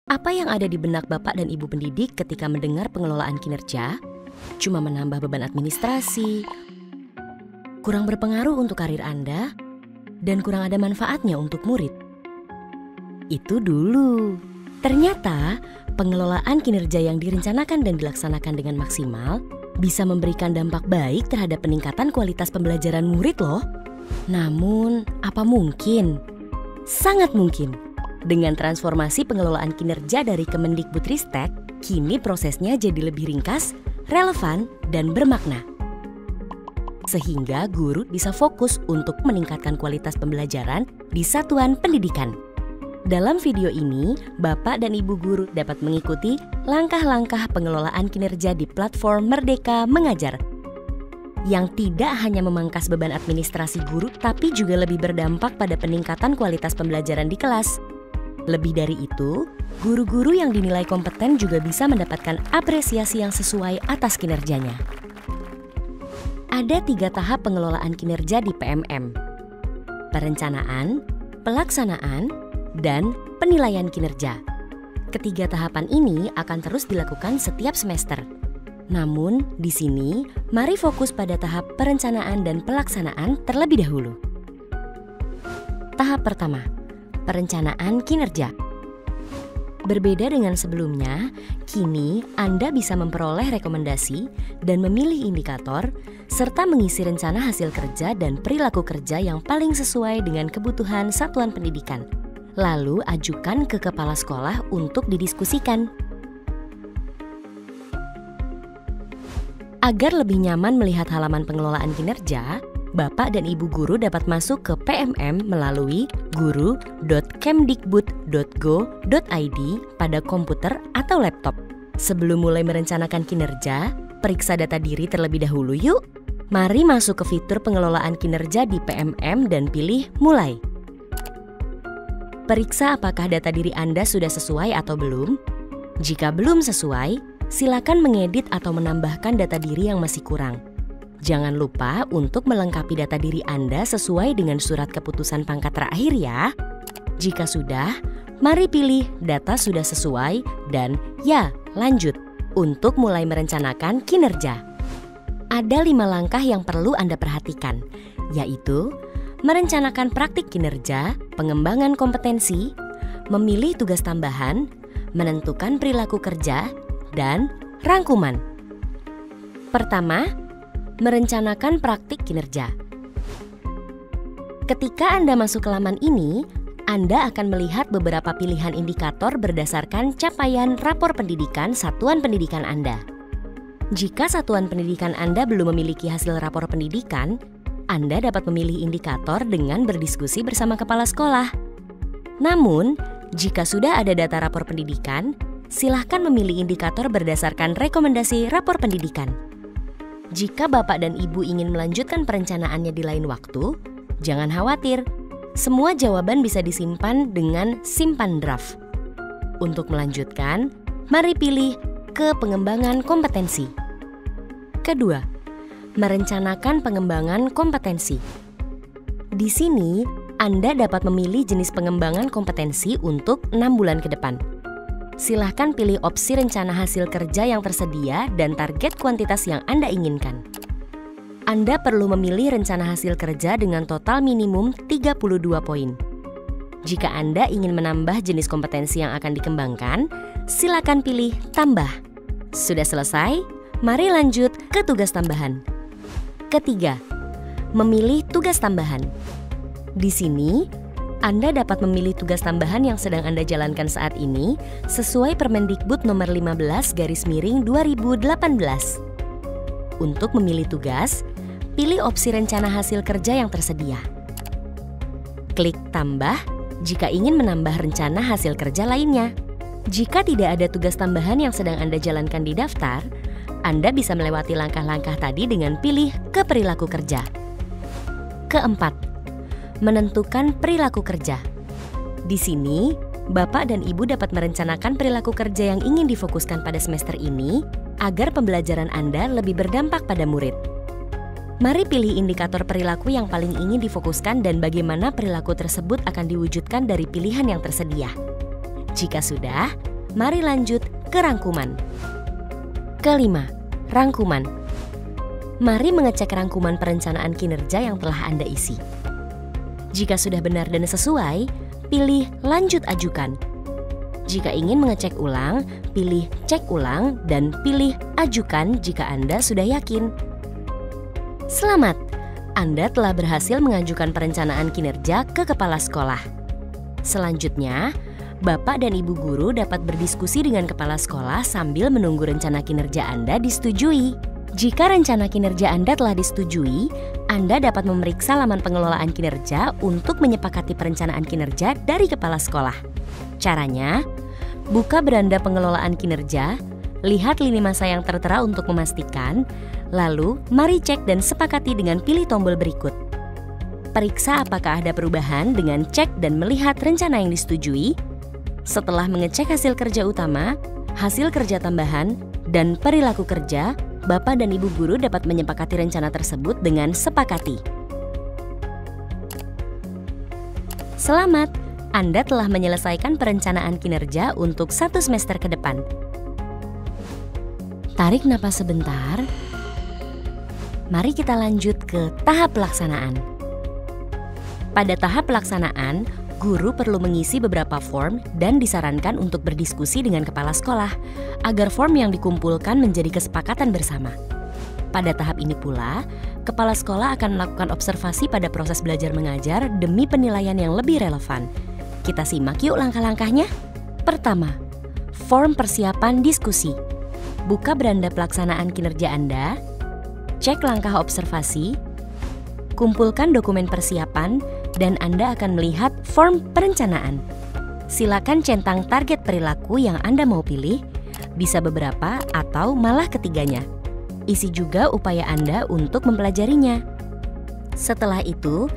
Apa yang ada di benak Bapak dan Ibu pendidik ketika mendengar pengelolaan kinerja? Cuma menambah beban administrasi, kurang berpengaruh untuk karir Anda, dan kurang ada manfaatnya untuk murid. Itu dulu. Ternyata pengelolaan kinerja yang direncanakan dan dilaksanakan dengan maksimal bisa memberikan dampak baik terhadap peningkatan kualitas pembelajaran murid loh. Namun, apa mungkin? Sangat mungkin. Dengan transformasi pengelolaan kinerja dari Kemendikbudristek, kini prosesnya jadi lebih ringkas, relevan, dan bermakna. Sehingga guru bisa fokus untuk meningkatkan kualitas pembelajaran di satuan pendidikan. Dalam video ini, Bapak dan Ibu guru dapat mengikuti langkah-langkah pengelolaan kinerja di platform Merdeka Mengajar, yang tidak hanya memangkas beban administrasi guru, tapi juga lebih berdampak pada peningkatan kualitas pembelajaran di kelas. Lebih dari itu, guru-guru yang dinilai kompeten juga bisa mendapatkan apresiasi yang sesuai atas kinerjanya. Ada 3 tahap pengelolaan kinerja di PMM: perencanaan, pelaksanaan, dan penilaian kinerja. Ketiga tahapan ini akan terus dilakukan setiap semester. Namun, di sini, mari fokus pada tahap perencanaan dan pelaksanaan terlebih dahulu. Tahap pertama, perencanaan kinerja. Berbeda dengan sebelumnya, kini Anda bisa memperoleh rekomendasi dan memilih indikator, serta mengisi rencana hasil kerja dan perilaku kerja yang paling sesuai dengan kebutuhan satuan pendidikan. Lalu ajukan ke kepala sekolah untuk didiskusikan. Agar lebih nyaman melihat halaman pengelolaan kinerja, Bapak dan Ibu guru dapat masuk ke PMM melalui guru.kemdikbud.go.id pada komputer atau laptop. Sebelum mulai merencanakan kinerja, periksa data diri terlebih dahulu yuk. Mari masuk ke fitur pengelolaan kinerja di PMM dan pilih Mulai. Periksa apakah data diri Anda sudah sesuai atau belum. Jika belum sesuai, silakan mengedit atau menambahkan data diri yang masih kurang. Jangan lupa untuk melengkapi data diri Anda sesuai dengan surat keputusan pangkat terakhir ya. Jika sudah, mari pilih data sudah sesuai dan ya, lanjut untuk mulai merencanakan kinerja. Ada 5 langkah yang perlu Anda perhatikan, yaitu merencanakan praktik kinerja, pengembangan kompetensi, memilih tugas tambahan, menentukan perilaku kerja, dan rangkuman. Pertama, merencanakan praktik kinerja. Ketika Anda masuk ke laman ini, Anda akan melihat beberapa pilihan indikator berdasarkan capaian rapor pendidikan satuan pendidikan Anda. Jika satuan pendidikan Anda belum memiliki hasil rapor pendidikan, Anda dapat memilih indikator dengan berdiskusi bersama kepala sekolah. Namun, jika sudah ada data rapor pendidikan, silahkan memilih indikator berdasarkan rekomendasi rapor pendidikan. Jika Bapak dan Ibu ingin melanjutkan perencanaannya di lain waktu, jangan khawatir. Semua jawaban bisa disimpan dengan simpan draft. Untuk melanjutkan, mari pilih ke pengembangan kompetensi. Kedua, merencanakan pengembangan kompetensi. Di sini, Anda dapat memilih jenis pengembangan kompetensi untuk 6 bulan ke depan. Silahkan pilih opsi rencana hasil kerja yang tersedia dan target kuantitas yang Anda inginkan. Anda perlu memilih rencana hasil kerja dengan total minimum 32 poin. Jika Anda ingin menambah jenis kompetensi yang akan dikembangkan, silakan pilih tambah. Sudah selesai? Mari lanjut ke tugas tambahan. Ketiga, memilih tugas tambahan. Di sini, Anda dapat memilih tugas tambahan yang sedang Anda jalankan saat ini sesuai Permendikbud nomor 15/2018. Untuk memilih tugas, pilih opsi rencana hasil kerja yang tersedia. Klik tambah jika ingin menambah rencana hasil kerja lainnya. Jika tidak ada tugas tambahan yang sedang Anda jalankan di daftar, Anda bisa melewati langkah-langkah tadi dengan pilih ke perilaku kerja. Keempat, menentukan perilaku kerja. Di sini, Bapak dan Ibu dapat merencanakan perilaku kerja yang ingin difokuskan pada semester ini agar pembelajaran Anda lebih berdampak pada murid. Mari pilih indikator perilaku yang paling ingin difokuskan dan bagaimana perilaku tersebut akan diwujudkan dari pilihan yang tersedia. Jika sudah, mari lanjut ke rangkuman. Kelima, rangkuman. Mari mengecek rangkuman perencanaan kinerja yang telah Anda isi. Jika sudah benar dan sesuai, pilih lanjut ajukan. Jika ingin mengecek ulang, pilih cek ulang dan pilih ajukan jika Anda sudah yakin. Selamat, Anda telah berhasil mengajukan perencanaan kinerja ke kepala sekolah. Selanjutnya, Bapak dan Ibu guru dapat berdiskusi dengan kepala sekolah sambil menunggu rencana kinerja Anda disetujui. Jika rencana kinerja Anda telah disetujui, Anda dapat memeriksa laman pengelolaan kinerja untuk menyepakati perencanaan kinerja dari kepala sekolah. Caranya, buka beranda pengelolaan kinerja, lihat lini masa yang tertera untuk memastikan, lalu mari cek dan sepakati dengan pilih tombol berikut. Periksa apakah ada perubahan dengan cek dan melihat rencana yang disetujui. Setelah mengecek hasil kerja utama, hasil kerja tambahan, dan perilaku kerja, Bapak dan Ibu guru dapat menyepakati rencana tersebut dengan sepakati. Selamat, Anda telah menyelesaikan perencanaan kinerja untuk 1 semester ke depan. Tarik napas sebentar. Mari kita lanjut ke tahap pelaksanaan. Pada tahap pelaksanaan, guru perlu mengisi beberapa form dan disarankan untuk berdiskusi dengan kepala sekolah agar form yang dikumpulkan menjadi kesepakatan bersama. Pada tahap ini pula, kepala sekolah akan melakukan observasi pada proses belajar mengajar demi penilaian yang lebih relevan. Kita simak yuk langkah-langkahnya. Pertama, form persiapan diskusi. Buka beranda pelaksanaan kinerja Anda, cek langkah observasi, kumpulkan dokumen persiapan, dan Anda akan melihat form perencanaan. Silakan centang target perilaku yang Anda mau pilih, bisa beberapa atau malah ketiganya. Isi juga upaya Anda untuk mempelajarinya. Setelah itu,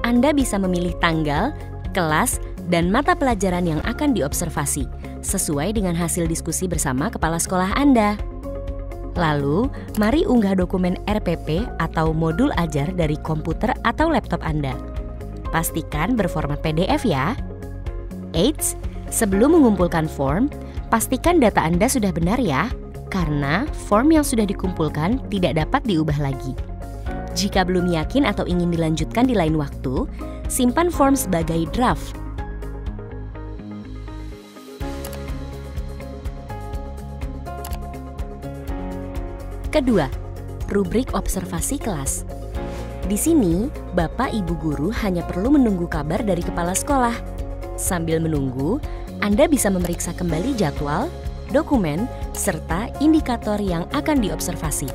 Anda bisa memilih tanggal, kelas, dan mata pelajaran yang akan diobservasi, sesuai dengan hasil diskusi bersama kepala sekolah Anda. Lalu, mari unggah dokumen RPP atau modul ajar dari komputer atau laptop Anda. Pastikan berformat PDF ya. Eits, sebelum mengumpulkan form, pastikan data Anda sudah benar ya, karena form yang sudah dikumpulkan tidak dapat diubah lagi. Jika belum yakin atau ingin dilanjutkan di lain waktu, simpan form sebagai draft. Kedua, rubrik observasi kelas. Di sini, Bapak Ibu guru hanya perlu menunggu kabar dari kepala sekolah. Sambil menunggu, Anda bisa memeriksa kembali jadwal, dokumen, serta indikator yang akan diobservasi.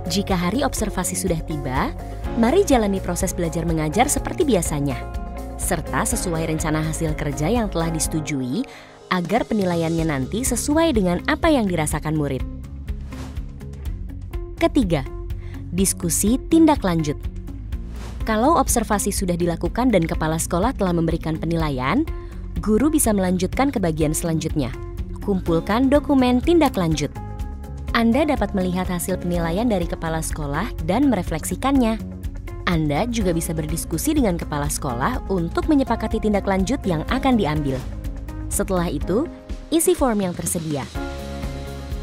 Jika hari observasi sudah tiba, mari jalani proses belajar mengajar seperti biasanya, serta sesuai rencana hasil kerja yang telah disetujui agar penilaiannya nanti sesuai dengan apa yang dirasakan murid. Ketiga, diskusi tindak lanjut. Kalau observasi sudah dilakukan dan kepala sekolah telah memberikan penilaian, guru bisa melanjutkan ke bagian selanjutnya. Kumpulkan dokumen tindak lanjut. Anda dapat melihat hasil penilaian dari kepala sekolah dan merefleksikannya. Anda juga bisa berdiskusi dengan kepala sekolah untuk menyepakati tindak lanjut yang akan diambil. Setelah itu, isi form yang tersedia.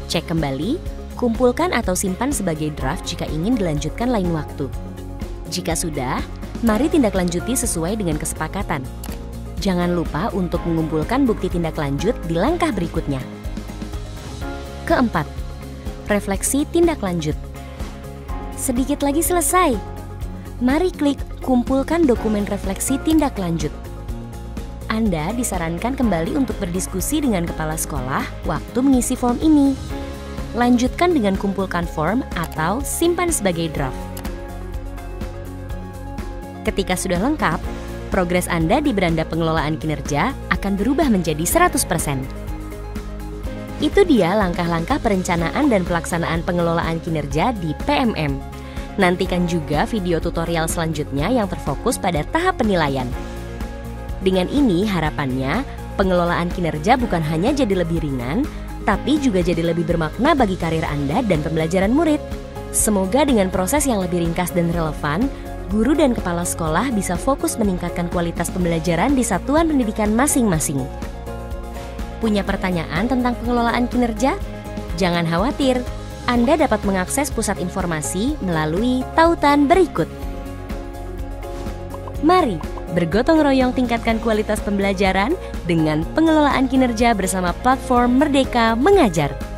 Cek kembali, kumpulkan atau simpan sebagai draft jika ingin dilanjutkan lain waktu. Jika sudah, mari tindak lanjuti sesuai dengan kesepakatan. Jangan lupa untuk mengumpulkan bukti tindak lanjut di langkah berikutnya. Keempat, refleksi tindak lanjut. Sedikit lagi selesai. Mari klik kumpulkan dokumen refleksi tindak lanjut. Anda disarankan kembali untuk berdiskusi dengan kepala sekolah waktu mengisi form ini. Lanjutkan dengan kumpulkan form atau simpan sebagai draft. Ketika sudah lengkap, progres Anda di beranda pengelolaan kinerja akan berubah menjadi 100%. Itu dia langkah-langkah perencanaan dan pelaksanaan pengelolaan kinerja di PMM. Nantikan juga video tutorial selanjutnya yang terfokus pada tahap penilaian. Dengan ini harapannya, pengelolaan kinerja bukan hanya jadi lebih ringan, tapi juga jadi lebih bermakna bagi karir Anda dan pembelajaran murid. Semoga dengan proses yang lebih ringkas dan relevan, guru dan kepala sekolah bisa fokus meningkatkan kualitas pembelajaran di satuan pendidikan masing-masing. Punya pertanyaan tentang pengelolaan kinerja? Jangan khawatir, Anda dapat mengakses pusat informasi melalui tautan berikut. Mari bergotong royong tingkatkan kualitas pembelajaran dengan pengelolaan kinerja bersama platform Merdeka Mengajar.